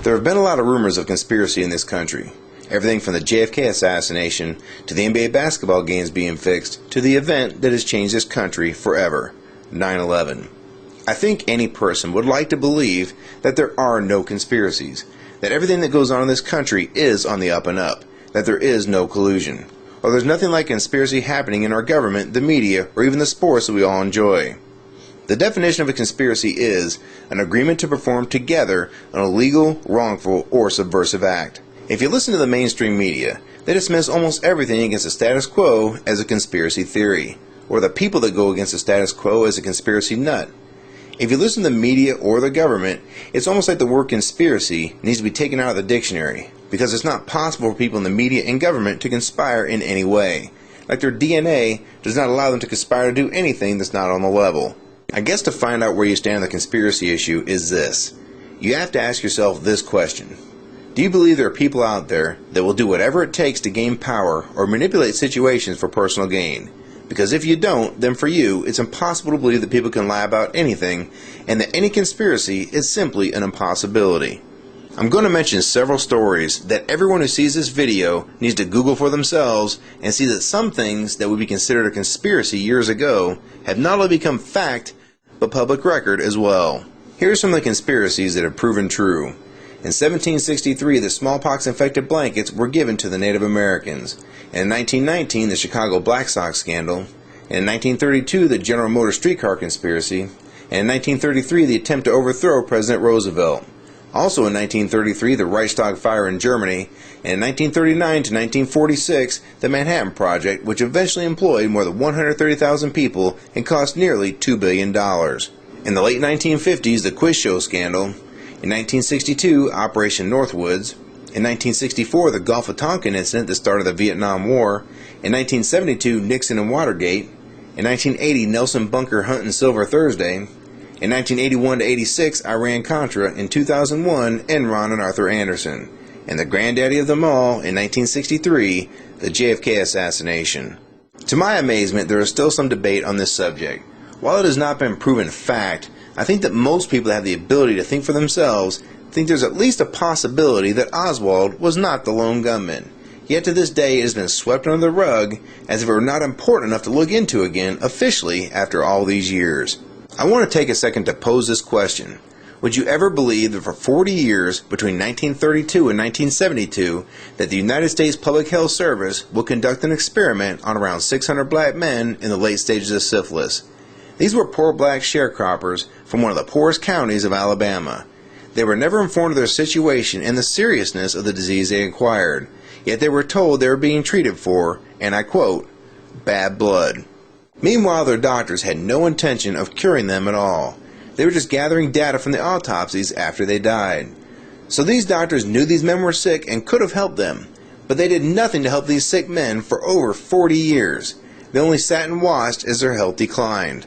There have been a lot of rumors of conspiracy in this country. Everything from the JFK assassination, to the NBA basketball games being fixed, to the event that has changed this country forever, 9/11. I think any person would like to believe that there are no conspiracies, that everything that goes on in this country is on the up and up, that there is no collusion, or there's nothing like conspiracy happening in our government, the media, or even the sports that we all enjoy. The definition of a conspiracy is an agreement to perform together an illegal, wrongful, or subversive act. If you listen to the mainstream media, they dismiss almost everything against the status quo as a conspiracy theory, or the people that go against the status quo as a conspiracy nut. If you listen to the media or the government, it's almost like the word conspiracy needs to be taken out of the dictionary, because it's not possible for people in the media and government to conspire in any way. Like their DNA does not allow them to conspire to do anything that's not on the level. I guess to find out where you stand on the conspiracy issue is this. You have to ask yourself this question. Do you believe there are people out there that will do whatever it takes to gain power or manipulate situations for personal gain? Because if you don't, then for you, it's impossible to believe that people can lie about anything, and that any conspiracy is simply an impossibility. I'm going to mention several stories that everyone who sees this video needs to Google for themselves and see that some things that would be considered a conspiracy years ago have not only become fact, but public record as well. Here are some of the conspiracies that have proven true. In 1763, the smallpox-infected blankets were given to the Native Americans. In 1919, the Chicago Black Sox scandal. In 1932, the General Motors streetcar conspiracy. And in 1933, the attempt to overthrow President Roosevelt. Also in 1933, the Reichstag fire in Germany. And in 1939 to 1946, the Manhattan Project, which eventually employed more than 130,000 people and cost nearly $2 billion. In the late 1950s, the quiz show scandal. In 1962, Operation Northwoods. In 1964, the Gulf of Tonkin incident that started the Vietnam War. In 1972, Nixon and Watergate. In 1980, Nelson bunker hunt and Silver Thursday. In 1981 to 86, Iran Contra. In 2001, Enron and Arthur Anderson. And the granddaddy of them all, in 1963, the JFK assassination. To my amazement, there is still some debate on this subject. While it has not been proven fact, I think that most people that have the ability to think for themselves think there's at least a possibility that Oswald was not the lone gunman. Yet to this day it has been swept under the rug as if it were not important enough to look into again officially after all these years. I want to take a second to pose this question. Would you ever believe that for 40 years, between 1932 and 1972, that the United States Public Health Service will conduct an experiment on around 600 black men in the late stages of syphilis? These were poor black sharecroppers from one of the poorest counties of Alabama. They were never informed of their situation and the seriousness of the disease they acquired, yet they were told they were being treated for, and I quote, bad blood. Meanwhile, their doctors had no intention of curing them at all. They were just gathering data from the autopsies after they died. So these doctors knew these men were sick and could have helped them, but they did nothing to help these sick men for over 40 years. They only sat and watched as their health declined.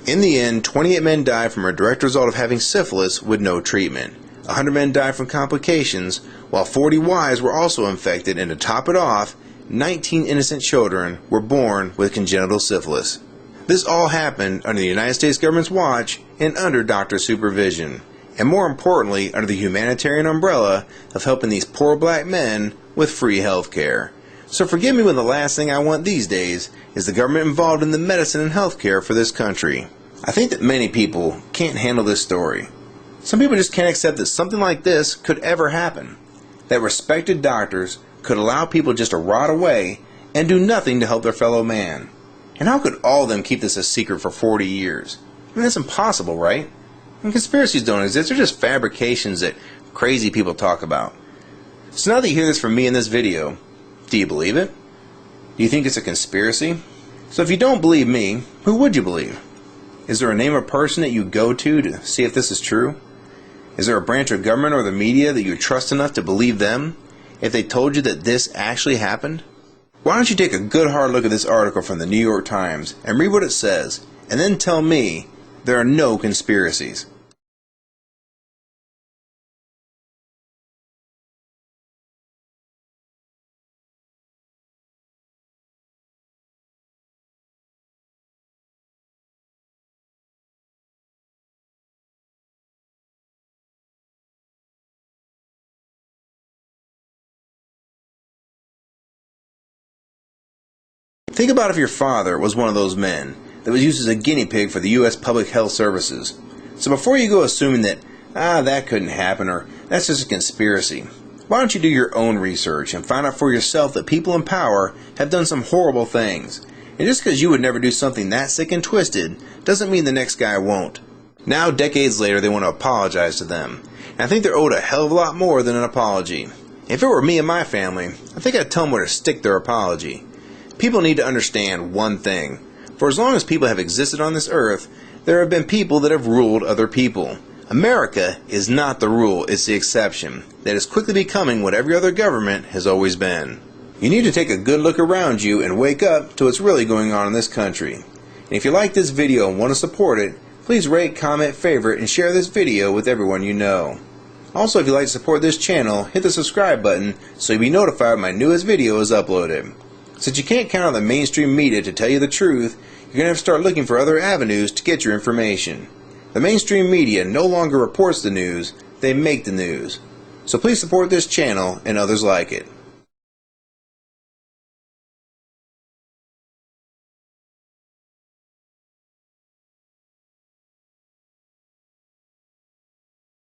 In the end, 28 men died from a direct result of having syphilis with no treatment. 100 men died from complications, while 40 wives were also infected, and to top it off, 19 innocent children were born with congenital syphilis. This all happened under the United States government's watch and under doctor supervision, and more importantly, under the humanitarian umbrella of helping these poor black men with free health care. So forgive me when the last thing I want these days is the government involved in the medicine and health care for this country. I think that many people can't handle this story. Some people just can't accept that something like this could ever happen. That respected doctors could allow people just to rot away and do nothing to help their fellow man. And how could all of them keep this a secret for 40 years? I mean, that's impossible, right? And conspiracies don't exist. They're just fabrications that crazy people talk about. So now that you hear this from me in this video, do you believe it? Do you think it's a conspiracy? So if you don't believe me, who would you believe? Is there a name or person that you go to see if this is true? Is there a branch of government or the media that you trust enough to believe them if they told you that this actually happened? Why don't you take a good hard look at this article from the New York Times and read what it says, and then tell me there are no conspiracies. Think about if your father was one of those men that was used as a guinea pig for the U.S. Public Health Services. So before you go assuming that, that couldn't happen, or that's just a conspiracy, why don't you do your own research and find out for yourself that people in power have done some horrible things. And just because you would never do something that sick and twisted doesn't mean the next guy won't. Now, decades later, they want to apologize to them. And I think they're owed a hell of a lot more than an apology. If it were me and my family, I think I'd tell them where to stick their apology. People need to understand one thing. For as long as people have existed on this earth, there have been people that have ruled other people. America is not the rule, it's the exception, that is quickly becoming what every other government has always been. You need to take a good look around you and wake up to what's really going on in this country. And if you like this video and want to support it, please rate, comment, favorite, and share this video with everyone you know. Also, if you'd like to support this channel, hit the subscribe button so you'll be notified when my newest video is uploaded. Since you can't count on the mainstream media to tell you the truth, you're going to have to start looking for other avenues to get your information. The mainstream media no longer reports the news, they make the news. So please support this channel and others like it.